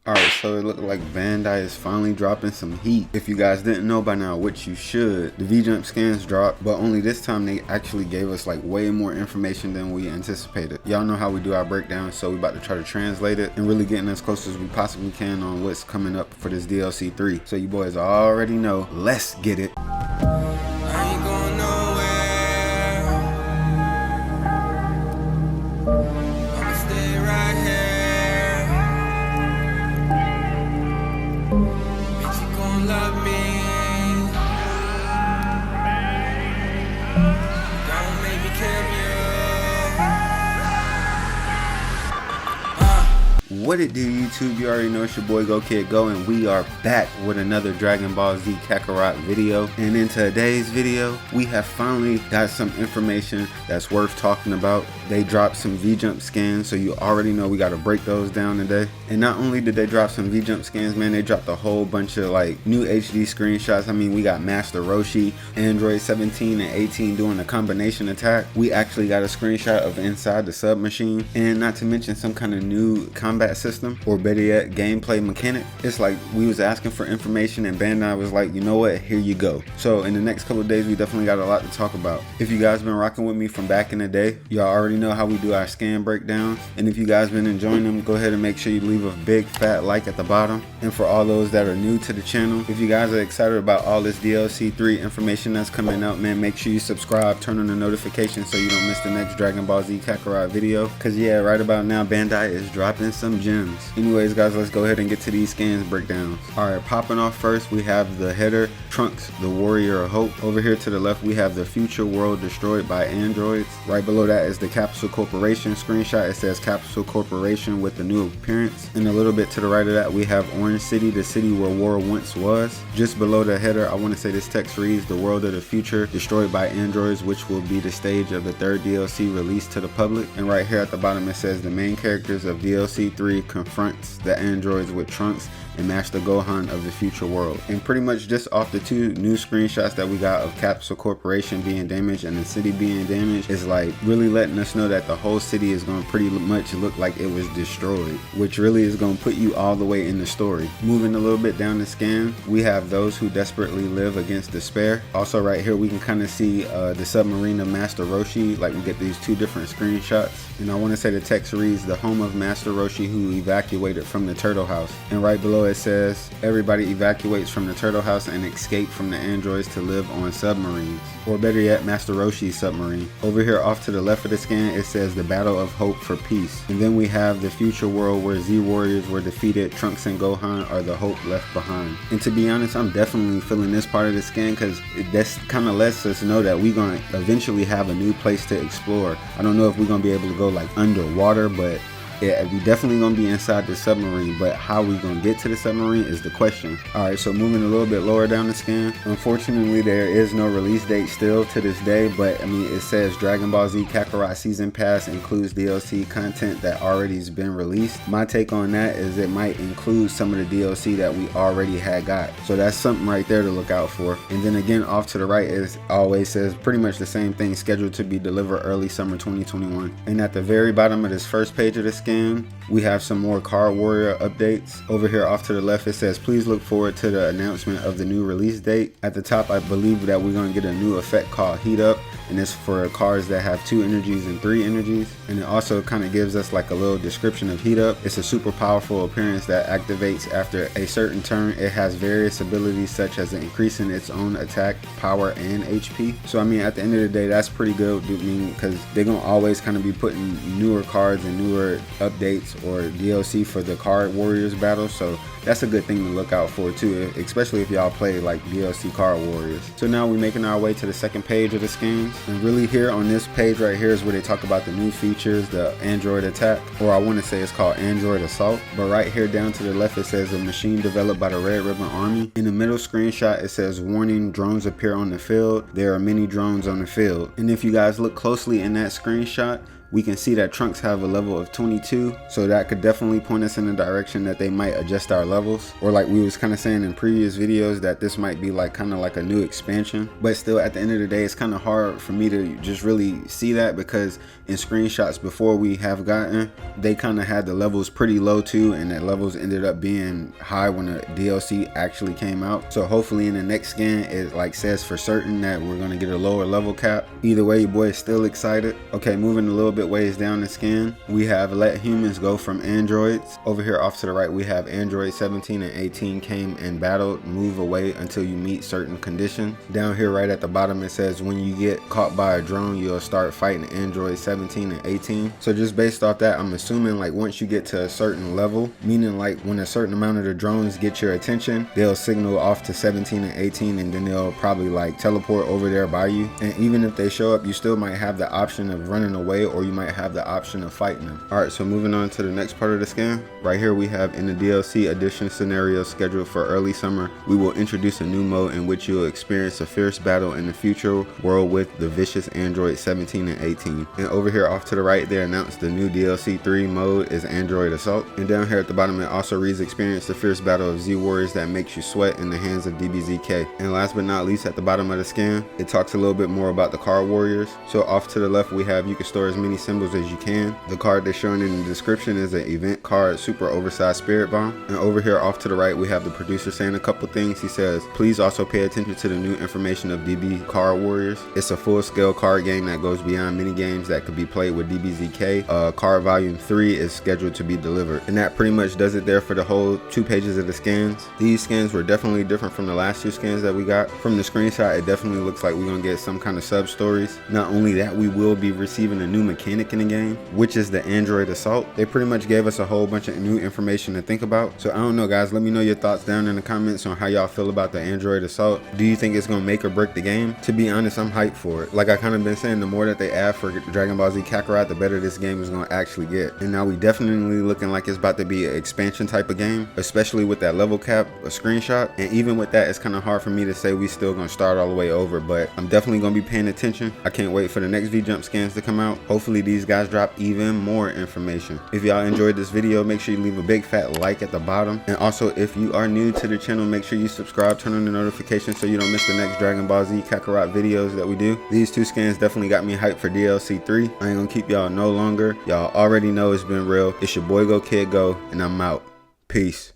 Alright, so it looked like Bandai is finally dropping some heat. If you guys didn't know by now, which you should, the V-Jump scans dropped, but only this time they actually gave us like way more information than we anticipated. Y'all know how we do our breakdown, so we about to try to translate it and really getting as close as we possibly can on what's coming up for this DLC 3. So you boys already know, let's get it. What it do, YouTube? You already know it's your boy Go Kid Go, and we are back with another Dragon Ball Z Kakarot video. And in today's video, we have finally got some information that's worth talking about. They dropped some V-Jump scans, so you already know we got to break those down today. And not only did they drop some V-Jump scans, man, they dropped a whole bunch of like new HD screenshots. I mean, we got Master Roshi, Android 17 and 18 doing a combination attack. We actually got a screenshot of inside the submachine, and not to mention some kind of new combat system, or better yet, gameplay mechanic. It's like we was asking for information and Bandai was like, you know what, here you go. So in the next couple of days, we definitely got a lot to talk about. If you guys been rocking with me from back in the day, y'all already know how we do our scan breakdowns. And if you guys been enjoying them, go ahead and make sure you leave a big fat like at the bottom. And for all those that are new to the channel, if you guys are excited about all this DLC 3 information that's coming out, man, make sure you subscribe, turn on the notifications so you don't miss the next Dragon Ball Z Kakarot video. Cause yeah, right about now, Bandai is dropping some gems. Anyways, guys, let's go ahead and get to these scans breakdowns. Alright, popping off first, we have the header, Trunks, the Warrior of Hope. Over here to the left, we have the future world destroyed by androids. Right below that is the Capsule Corporation screenshot. It says Capsule Corporation with the new appearance. And a little bit to the right of that, we have Orange City, the city where war once was. Just below the header, I want to say this text reads, the world of the future destroyed by androids, which will be the stage of the third DLC released to the public. And right here at the bottom, it says the main characters of DLC 3 confronts the androids with Trunks and Master Gohan of the future world. And pretty much just off the two new screenshots that we got of Capsule Corporation being damaged and the city being damaged, is like really letting us know that the whole city is going to pretty much look like it was destroyed, which really is going to put you all the way in the story. Moving a little bit down the scan, we have those who desperately live against despair. Also right here we can kind of see the submarine of Master Roshi. Like we get these two different screenshots, and I want to say the text reads, the home of Master Roshi who evacuated from the turtle house. And right below it says everybody evacuates from the turtle house and escape from the androids to live on submarines, or better yet, Master Roshi's submarine. Over here off to the left of the scan, it says the battle of hope for peace. And then we have the future world where Z warriors were defeated, Trunks and Gohan are the hope left behind. And to be honest, I'm definitely feeling this part of the scan because that's kind of lets us know that we're going to eventually have a new place to explore. I don't know if we're going to be able to go like underwater, but yeah, we definitely gonna be inside the submarine, but how we gonna get to the submarine is the question. Alright, so moving a little bit lower down the scan, unfortunately there is no release date still to this day, but I mean it says Dragon Ball Z Kakarot Season Pass includes DLC content that already has been released. My take on that is it might include some of the DLC that we already had got, so that's something right there to look out for. And then again off to the right, is always says pretty much the same thing, scheduled to be delivered early summer 2021. And at the very bottom of this first page of the scan, we have some more Card Warrior updates. Over here off to the left, it says please look forward to the announcement of the new release date. At the top, I believe that we're going to get a new effect called Heat Up, and it's for cards that have 2 energies and 3 energies. And it also kind of gives us like a little description of Heat Up. It's a super powerful appearance that activates after a certain turn. It has various abilities such as increasing its own attack, power, and HP. So I mean, at the end of the day, that's pretty good. I mean, because they're going to always kind of be putting newer cards and newer updates or DLC for the Card Warriors battle, so that's a good thing to look out for too, especially if y'all play like DLC Card Warriors. So now we're making our way to the second page of the scans, and really here on this page right here is where they talk about the new features, the Android attack, or I want to say it's called Android Assault. But right here down to the left, it says a machine developed by the Red Ribbon Army. In the middle screenshot, it says warning, drones appear on the field. There are many drones on the field. And if you guys look closely in that screenshot, we can see that Trunks have a level of 22, so that could definitely point us in the direction that they might adjust our levels, or like we was kind of saying in previous videos, that this might be like kind of like a new expansion. But still, at the end of the day, it's kind of hard for me to just really see that, because in screenshots before we have gotten, they kind of had the levels pretty low too, and the levels ended up being high when the DLC actually came out. So hopefully in the next scan it like says for certain that we're gonna get a lower level cap. Either way, your boy is still excited. Okay, moving a little bit ways down the scan, we have let humans go from androids. Over here off to the right, we have android 17 and 18 came and battled, move away until you meet certain conditions. Down here right at the bottom it says when you get caught by a drone, you'll start fighting android 17 and 18. So just based off that, I'm assuming like once you get to a certain level, meaning like when a certain amount of the drones get your attention, they'll signal off to 17 and 18, and then they'll probably like teleport over there by you. And even if they show up, you still might have the option of running away, or you might have the option of fighting them. Alright, so moving on to the next part of the scan. Right here we have, in the DLC edition scenario scheduled for early summer, we will introduce a new mode in which you'll experience a fierce battle in the future world with the vicious android 17 and 18. And over here off to the right, they announced the new DLC 3 mode is Android Assault. And down here at the bottom it also reads, experience the fierce battle of Z warriors that makes you sweat in the hands of DBZK. And last but not least, at the bottom of the scan, it talks a little bit more about the card warriors. So off to the left we have, you can store as many symbols as you can. The card that's shown in the description is an event card, super oversized spirit bomb. And over here off to the right we have the producer saying a couple things. He says, please also pay attention to the new information of DB Card Warriors. It's a full-scale card game that goes beyond mini games that could be played with DBZK. Card volume 3 is scheduled to be delivered. And that pretty much does it there for the whole 2 pages of the scans. These scans were definitely different from the last 2 scans that we got. From the screenshot, it definitely looks like we're gonna get some kind of sub stories. Not only that, we will be receiving a new mechanic in the game, which is the Android Assault. They pretty much gave us a whole bunch of new information to think about. So I don't know, guys, let me know your thoughts down in the comments on how y'all feel about the Android Assault. Do you think it's gonna make or break the game? To be honest, I'm hyped for it. Like I kind of been saying, the more that they add for Dragon Ball Z Kakarot, the better this game is gonna actually get. And now we definitely looking like it's about to be an expansion type of game, especially with that level cap, a screenshot. And even with that, it's kind of hard for me to say we still gonna start all the way over, but I'm definitely gonna be paying attention. I can't wait for the next V-Jump scans to come out. Hopefully these guys drop even more information. If y'all enjoyed this video, make sure you leave a big fat like at the bottom. And also, if you are new to the channel, make sure you subscribe, turn on the notifications so you don't miss the next Dragon Ball Z Kakarot videos that we do. These 2 scans definitely got me hyped for DLC 3. I ain't gonna keep y'all no longer. Y'all already know it's been real. It's your boy Go Kid Go, and I'm out. Peace.